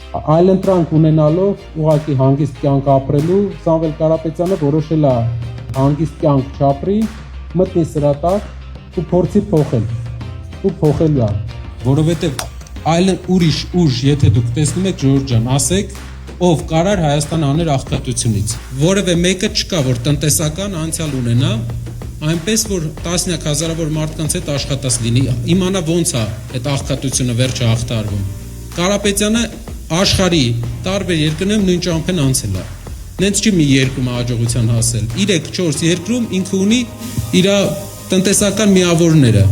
Այլընտրանք ունենալով ուղղակի հանգիստ կյանք ապրելու Սամվել Կարապետյանը որոշել է հանգիստ կյանք չապրի, մտնի սրա տակ ու փորձի փոխել ու փոխելու է, որովհետև այլ ուրիշ ուժ, եթե դուք տեսնում եք Ժորժ ջան, ասեք, ով կարար Հայաստան աներ աղքատությունից։ Որևէ մեկը չկա, որ տնտեսական անցյալ ունենա, այնպես որ տասնյակ հազարավոր մարդկանց հետ աշխատած լինի, իմանա ոնց է այդ աղքատությունը վերջը հաղթարվում։ Կարապետյանը աշխարհի տարբեր երկրներում նույն ճամփեն անցել է։ Նենց չի մի երկում հաջողության հասել։ 3-4 երկրում ինքը ունի իր տնտեսական միավորները։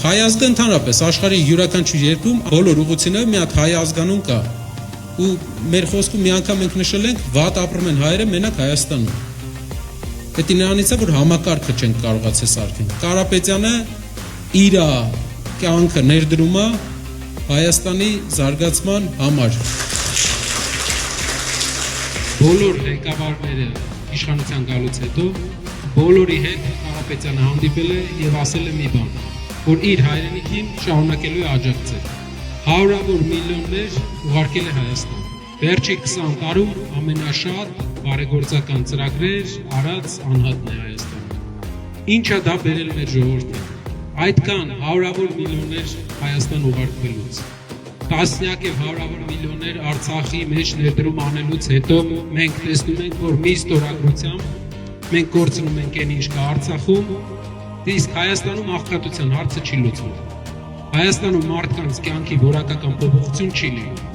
Հայ ազգը ընդհանրապես աշխարհի յուրաքանչյուր երկրում բոլոր ուղղություններով մի հատ հայ ազգանուն կա։ Ու մեր խոսքում մի անգամ մենք նշել ենք, վատ ապրում են հայերը մենակ Հայաստանում։ Դա նրանից է, որ համակարգը չեն կարողացել սարքել։ Կարապետյանը իր կյանքը ներդրում է Հայաստանի զարգացման համար։ Բոլոր ղեկավարները իշխանության գալուց հետո բոլորի հետ Կարապետյանը հանդիպել է եւ ասել է մի բան, որ իր հայրենիքին շարունակելու է աջակցել։ Հարյուրավոր միլիոններ ուղարկել է Հայաստան։ Վերջի 20 տարում ամենաշատ բարեգործական ծրագրեր արած անհատն է Հայաստանում։ Ինչա դա բերել մեր ժողովրդին։ Այդքան հարյուրավոր միլիոններ Հայաստան ուղարկվելուց, տասնյակ եւ հարյուրավոր միլիոններ Արցախի մեջ ներդրում անելուց հետո մենք տեսնում ենք, որ մի ստորագրությամբ մենք կորցնում ենք այն ինչ կա Արցախում, իսկ Հայաստանում աղքատության հարցը չի լուծվում։ Հայաստանում մարդկանց կյանքի որակական փոփոխություն չի լինում։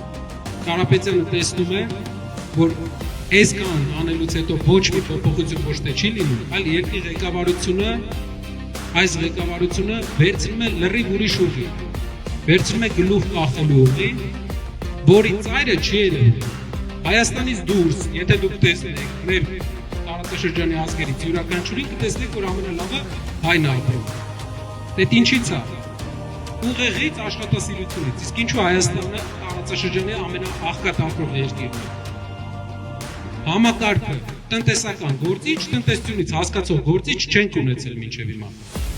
Կարապետյանը տեսնում է, որ այսքան անելուց հետո ոչ մի փոփոխություն ոչ թե չի լինում, այլ երկրի ղեկավարությունը այս ղեկավարությունը վերցնում է լրիվ ուրիշ ուղի, վերցնում է գլուխ կախելու ուղի, որի ծայրը չի երևում։ Հայաստանից դուրս, եթե դուք տեսնեք մեր տարածաշրջանի ազգերից յուրաքանչյուրին կտեսնեք, որ ամենալավը հայն ապրում։ Դա ինչի՞ց է։ Ուղեղից աշխատասիրությունից, իսկ ինչու Հայաստանը տարածաշրջանի ամենաաղքատ ապրող երկիրն է։ Համակարգը տնտեսական գործիչ, տնտեսությունից հասկացող գործիչ չենք ունեցել մինչև հիմա։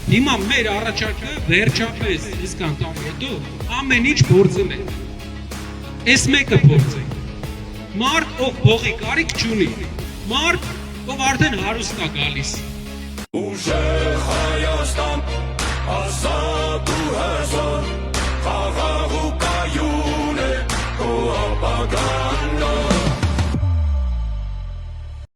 Հիմա մեր առաջարկը վերջապես իսկան տարի հետո ամեն ինչ փորձել ենք։ Այս մեկը փորձենք։ Մարդ, ով փողի կարիք չունի, մարդ, ով արդեն հարուստ է գալիս։ Ուժեղ Հայաստան, ազատ ու հզոր